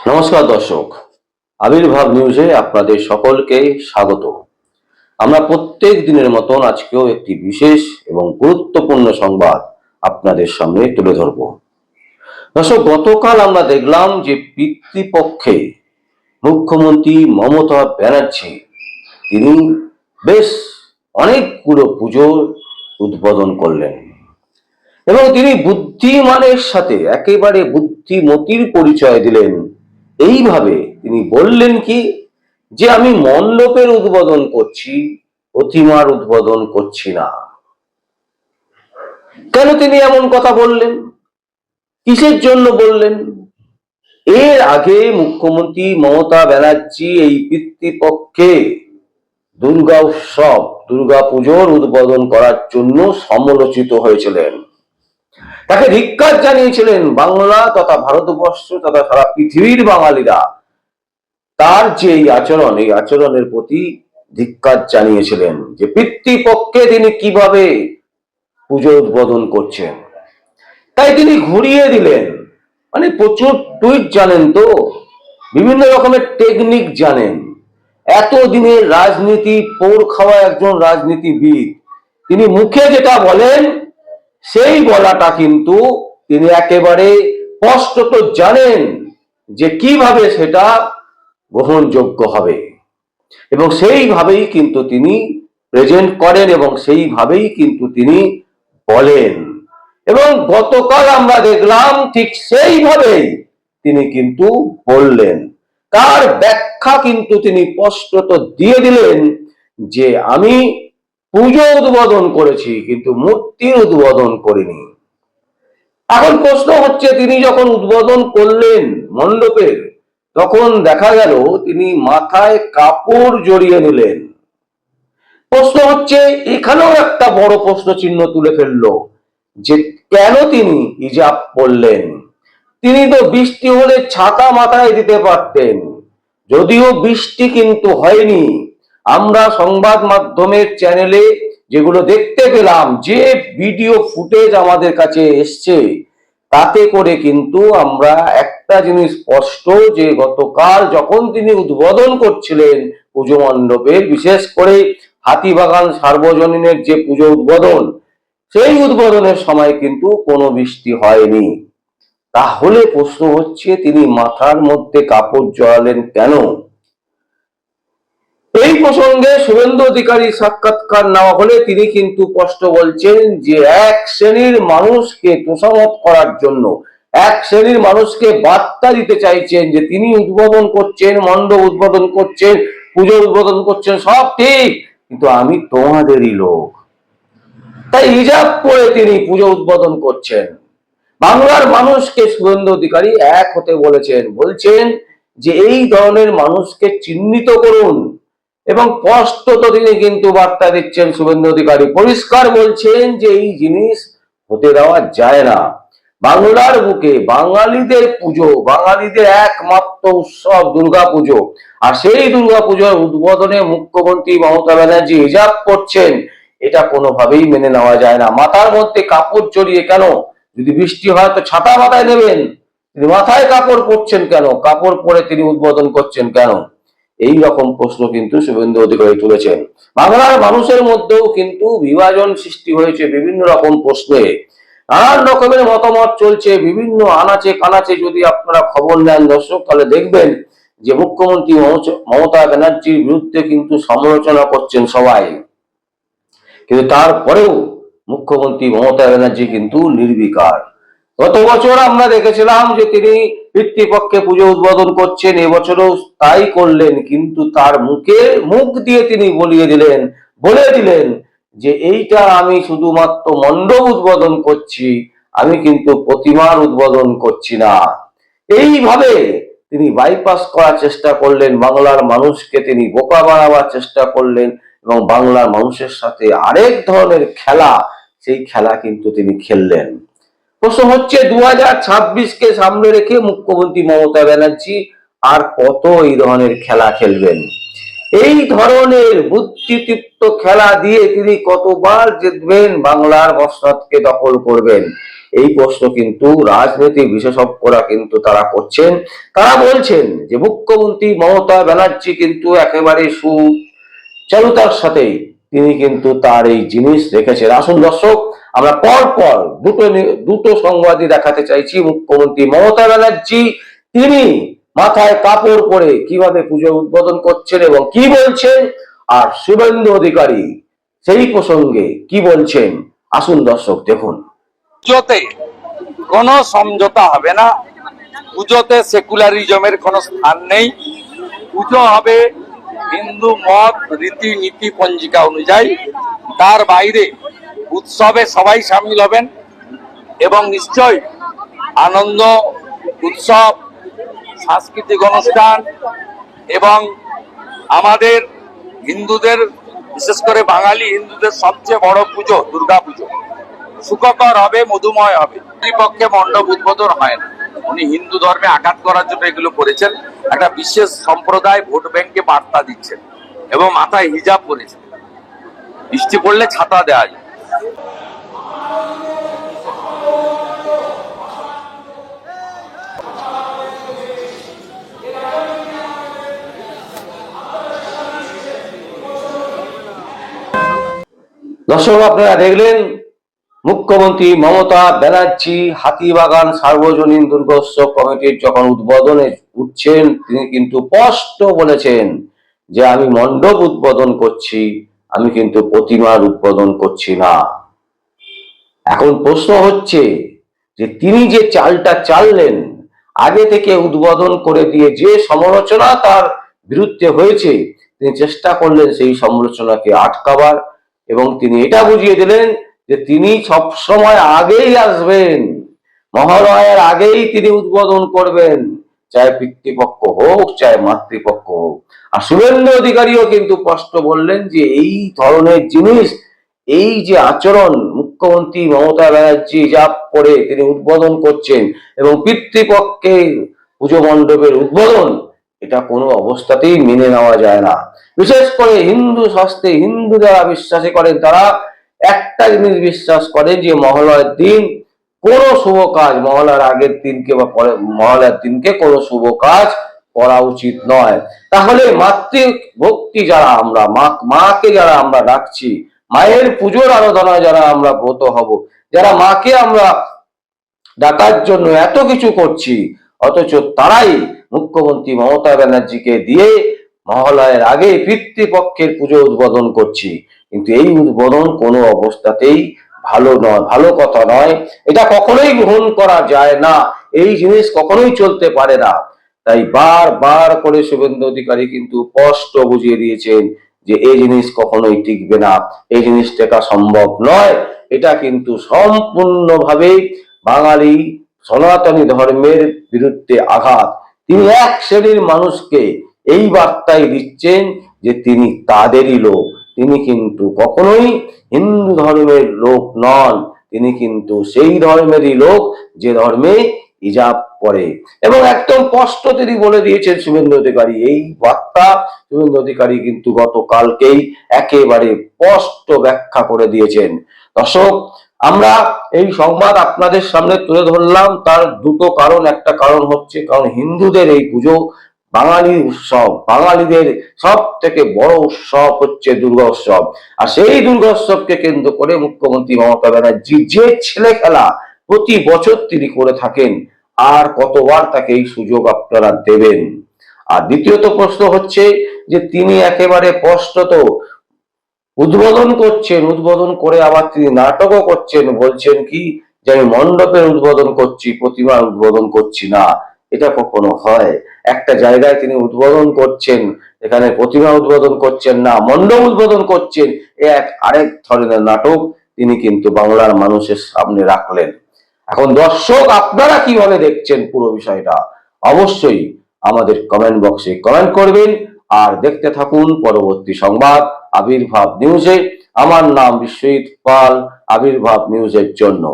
নমস্কার দর্শক, আবির্ভাব নিউজে আপনাদের সকলকে স্বাগত। আমরা প্রত্যেক দিনের মতন আজকেও একটি বিশেষ এবং গুরুত্বপূর্ণ সংবাদ আপনাদের সামনে তুলে ধরব। দর্শক, গতকাল আমরা দেখলাম যে পিতৃপক্ষে মুখ্যমন্ত্রী মমতা ব্যানার্জি তিনি বেশ অনেকগুলো পুজোর উদ্বোধন করলেন এবং তিনি বুদ্ধিমানের সাথে একেবারে বুদ্ধিমতির পরিচয় দিলেন। এইভাবে তিনি বললেন কি, যে আমি মণ্ডপের উদ্বোধন করছি, প্রতিমার উদ্বোধন করছি না। কেন তিনি এমন কথা বললেন, কিসের জন্য বললেন? এর আগে মুখ্যমন্ত্রী মমতা ব্যানার্জি এই পিতৃপক্ষে দুর্গা উৎসব, দুর্গা পুজোর উদ্বোধন করার জন্য সমালোচিত হয়েছিলেন। তাকে ধিক্কার জানিয়েছিলেন বাংলা তথা ভারতবর্ষ তথা সারা পৃথিবীর বাঙালিরা। তার যে এই আচরণের প্রতি ধিক্কার জানিয়েছিলেন, যে পিতৃপক্ষে তিনি কিভাবে পুজো উদ্বোধন করছেন। তাই তিনি ঘুরিয়ে দিলেন। মানে প্রচুর টুইট জানেন তো, বিভিন্ন রকমের টেকনিক জানেন। এতদিনের রাজনীতি পোড় খাওয়া একজন রাজনীতিবিদ, তিনি মুখে যেটা বলেন সেই বলাটা কিন্তু তিনি একেবারে স্পষ্টত জানেন যে কিভাবে সেটা গ্রহণযোগ্য হবে, এবং সেইভাবেই কিন্তু তিনি প্রেজেন্ট করেন এবং সেইভাবেই কিন্তু তিনি বলেন। এবং গতকাল আমরা দেখলাম ঠিক সেইভাবেই তিনি কিন্তু বললেন। তার ব্যাখ্যা কিন্তু তিনি স্পষ্টত দিয়ে দিলেন যে আমি পুজো উদ্বোধন করেছি কিন্তু মূর্তির উদ্বোধন করিনি। এখন প্রশ্ন হচ্ছে, তিনি যখন উদ্বোধন করলেন মণ্ডপের, তখন দেখা গেল তিনি মাথায় কাপড় জড়িয়ে নিলেন। প্রশ্ন হচ্ছে, এখানেও একটা বড় প্রশ্ন চিহ্ন তুলে ফেললো যে কেন তিনি হিজাব পরলেন। তিনি তো বৃষ্টি হলে ছাতা মাথায় দিতে পারতেন, যদিও বৃষ্টি কিন্তু হয়নি। আমরা সংবাদ মাধ্যমের চ্যানেলে যেগুলো দেখতে পেলাম, যে ভিডিও ফুটেজ আমাদের কাছে এসছে, তাতে করে কিন্তু আমরা একটা জিনিস স্পষ্ট, যে গতকাল যখন তিনি উদ্বোধন করছিলেন পুজো মণ্ডপের, বিশেষ করে হাতিবাগান সার্বজনীনের যে পুজো উদ্বোধন, সেই উদ্বোধনের সময় কিন্তু কোনো বৃষ্টি হয়নি। তাহলে প্রশ্ন হচ্ছে, তিনি মাথার মধ্যে কাপড় জড়ালেন কেন? এই প্রসঙ্গে শুভেন্দু অধিকারীর সাক্ষাৎকার নেওয়া হলে তিনি কিন্তু স্পষ্ট বলছেন যে এক শ্রেণীর মানুষকে তোষামত করার জন্য, এক শ্রেণীর মানুষকে বার্তা দিতে চাইছেন যে তিনি উদ্বোধন করছেন, মণ্ডপ উদ্বোধন করছেন, পুজো উদ্বোধন করছেন, সব ঠিক, কিন্তু আমি তোমাদেরই লোক। তাই হিজাব পরে তিনি পুজো উদ্বোধন করছেন। বাংলার মানুষকে শুভেন্দু অধিকারী এক হতে বলছেন যে এই ধরনের মানুষকে চিহ্নিত করুন, এবং স্পষ্টত তিনি কিন্তু বার্তা দিচ্ছেন। শুভেন্দু অধিকারী পরিষ্কার বলছেন যে এই জিনিস হতে দেওয়া যায় না। বাংলার বুকে বাঙালিদের পুজো, বাঙালিদের একমাত্র উৎসব দুর্গা পুজো, আর সেই দুর্গা পুজোর উদ্বোধনে মুখ্যমন্ত্রী মমতা ব্যানার্জি হিজাব করছেন, এটা কোনোভাবেই মেনে নেওয়া যায় না। মাথার মধ্যে কাপড় জড়িয়ে কেন? যদি বৃষ্টি হয় তো ছাতা মাথায় নেবেন, তিনি মাথায় কাপড় পরছেন কেন? কাপড় পরে তিনি উদ্বোধন করছেন কেন? এই রকম প্রশ্ন কিন্তু শুভেন্দু অধিকারী তুলেছেন। বাংলার মানুষের মধ্যেও কিন্তু বিভাজন সৃষ্টি হয়েছে বিভিন্ন রকম প্রশ্নে। নানান রকমের মতামত চলছে বিভিন্ন আনাচে কানাচে। যদি আপনারা খবর নেন দর্শক, তাহলে দেখবেন যে মুখ্যমন্ত্রী মমতা ব্যানার্জির বিরুদ্ধে কিন্তু সমালোচনা করছেন সবাই, কিন্তু তারপরেও মুখ্যমন্ত্রী মমতা ব্যানার্জি কিন্তু নির্বিকার। গত বছর আমরা দেখেছিলাম যে তিনি পিতৃপক্ষে পুজো উদ্বোধন করছেন, এবছরও তাই করলেন, কিন্তু তার মুখ দিয়ে তিনি বলে দিলেন যে এইটা আমি শুধুমাত্র মণ্ডপ উদ্বোধন করছি, আমি কিন্তু প্রতিমার উদ্বোধন করছি না। এইভাবে তিনি বাইপাস করার চেষ্টা করলেন, বাংলার মানুষকে তিনি বোকা বানাবার চেষ্টা করলেন, এবং বাংলার মানুষের সাথে আরেক ধরনের খেলা, সেই খেলা কিন্তু তিনি খেললেন। প্রশ্ন হচ্ছে 2026কে সামনে রেখে মুখ্যমন্ত্রী মমতা ব্যানার্জি আর কত এই ধরনের খেলা খেলবেন? এই ধরনের বুদ্ধিদীপ্ত খেলা দিয়ে তিনি কতবার জিতবেন, বাংলার মসনদকে দখল করবেন? এই প্রশ্ন কিন্তু রাজনৈতিক বিশেষজ্ঞরা কিন্তু তারা করছেন। তারা বলছেন যে মুখ্যমন্ত্রী মমতা ব্যানার্জি কিন্তু একেবারে সুচারুতার সাথেই তিনি কিন্তু তার এই জিনিস রেখেছেন। আসুন দর্শক, আমরা পর পর দুটো সংবাদই দেখাতে চাইছি। মুখ্যমন্ত্রী মমতা ব্যানার্জি তিনি মাথায় কাপড় পরে কিভাবে পুজো উদ্বোধন করছেন এবং কি বলছেন, আর শুভেন্দু অধিকারী সেই প্রসঙ্গে কি বলছেন, আসুন দর্শক দেখুন। পুজোতে কোনো সমঝোতা হবে না, পুজোতে সেকুলারিজমের কোনো স্থান নেই। পুজো হবে হিন্দু মত রীতি নীতি পঞ্জিকা অনুযায়ী, তার বাইরে উৎসবে সবাই সামিল হবেন এবং নিশ্চয়ই আনন্দ উৎসব, সাংস্কৃতিক অনুষ্ঠান এবং আমাদের হিন্দুদের, বিশেষ করে বাঙালি হিন্দুদের সবচেয়ে বড় পুজো দুর্গা পুজো সুখকর হবে, মধুময় হবে। পক্ষে মণ্ডপ উদ্বোধন হয় না, উনি হিন্দু ধর্মে আঘাত করার জন্য এগুলো করেছেন। একটা বিশেষ সম্প্রদায় ভোট ব্যাংকে বার্তা দিচ্ছেন এবং মাথায় হিজাব পরেছেন, বৃষ্টি পড়লে ছাতা দেওয়া যায়। দর্শক, আপনারা দেখলেন মুখ্যমন্ত্রী মমতা ব্যানার্জি হাতিবাগান সার্বজনীন দুর্গোৎসব কমিটির যখন উদ্বোধনে উঠছেন, তিনি কিন্তু স্পষ্ট বলেছেন যে আমি মণ্ডপ উদ্বোধন করছি, আমি কিন্তু প্রতিমার উদ্বোধন করছি না। এখন প্রশ্ন হচ্ছে যে তিনি যে চালটা চাললেন, আগে থেকে উদ্বোধন করে দিয়ে যে সমালোচনা তার বিরুদ্ধে হয়েছে, তিনি চেষ্টা করলেন সেই সমালোচনাকে আটকাবার এবং তিনি এটা বুঝিয়ে দিলেন যে তিনি সব সময় আগেই আসবেন, মহালয়ার আগেই তিনি উদ্বোধন করবেন, চাই পিতৃপক্ষ হোক চাই মাতৃপক্ষ হোক। আর শুভেন্দু অধিকারীও কিন্তু স্পষ্ট বললেন যে এই ধরনের জিনিস, এই যে আচরণ মুখ্যমন্ত্রী মমতা ব্যানার্জি যা করে তিনি উদ্বোধন করছেন এবং পিতৃপক্ষে পুজো মণ্ডপের উদ্বোধন, এটা কোনো অবস্থাতেই মেনে নেওয়া যায় না। বিশেষ করে হিন্দু শাস্ত্রে হিন্দু যারা বিশ্বাসী করেন, তারা একটা জিনিস বিশ্বাস করেন যে মহালয়ার দিন কোনো শুভ কাজ, মহালয়ার আগের দিনকে বা পরে মহালয়ার দিনকে কোনো শুভ কাজ করা উচিত নয়। তাহলে মাতৃ ভক্তি যারা আমরা মাকে যারা আমরা ডাকছি, মায়ের পুজোর আরাধনায় যারা আমরা ব্রত হব, যারা মাকে আমরা ডাকার জন্য এত কিছু করছি, অথচ তারাই মুখ্যমন্ত্রী মমতা ব্যানার্জিকে দিয়ে মহালয়ের আগে পিতৃপক্ষের পুজো উদ্বোধন করছি। কিন্তু এই উদ্বোধন কোনো অবস্থাতেই ভালো নয়, ভালো কথা নয়, এটা কখনোই গ্রহণ করা যায় না, এই জিনিস কখনোই চলতে পারে না। তাই বারবার করে শুভেন্দু অধিকারী কিন্তু স্পষ্ট বুঝিয়ে দিয়েছেন যে এই জিনিস কখনোই টিকবে না, এই জিনিস টেকা সম্ভব নয়। এটা কিন্তু সম্পূর্ণভাবে বাঙালি সনাতনী ধর্মের বিরুদ্ধে আঘাত। তিনি এক শ্রেণীর মানুষকে এই বার্তাই দিচ্ছেন যে তিনি তাদেরই লোক, তিনি কিন্তু কখনোই হিন্দু ধর্মের লোক নন, তিনি কিন্তু সেই ধর্মেরই লোক যে ধর্মে হিজাব পরে। এবং একদম স্পষ্ট তিনি বলে দিয়েছেন শুভেন্দু অধিকারী, এই বার্তা শুভেন্দু অধিকারী কিন্তু গতকালকেই একেবারে স্পষ্ট ব্যাখ্যা করে দিয়েছেন। দর্শক, আমরা এই সংবাদ আপনাদের সামনে তুলে ধরলাম, তার দুটো কারণ। একটা কারণ হচ্ছে কারণ হিন্দুদের এই পুজো বাঙালি উৎসব, বাঙালিদের সব থেকে বড় উৎসব হচ্ছে দুর্গা উৎসব। আর সেই দুর্গা উৎসবকে কেন্দ্র করে মুখ্যমন্ত্রী মমতা ব্যানার্জি যে ছেলে খেলা প্রতি বছর তিনি করে থাকেন, আর কতবার তাকে এই সুযোগ আপনারা দেবেন? আর দ্বিতীয়ত প্রশ্ন হচ্ছে যে তিনি একেবারে স্পষ্টত উদ্বোধন করছেন, উদ্বোধন করে আবার তিনি নাটকও করছেন, বলছেন কি যে আমি মণ্ডপের উদ্বোধন করছি, প্রতিমার উদ্বোধন করছি না। এটা কখনো হয়? একটা জায়গায় তিনি উদ্বোধন করছেন, এখানে প্রতিমা উদ্বোধন করছেন না, মণ্ডপ উদ্বোধন করছেন, আরেক ধরনের নাটক তিনি কিন্তু বাংলার মানুষের সামনে রাখলেন। এখন দর্শক, আপনারা কিভাবে দেখছেন পুরো বিষয়টা অবশ্যই আমাদের কমেন্ট বক্সে কমেন্ট করবেন। আর দেখতে থাকুন পরবর্তী সংবাদ আবির্ভাব নিউজে। আমার নাম বিশ্বজিৎ পাল, আবির্ভাব নিউজের জন্য।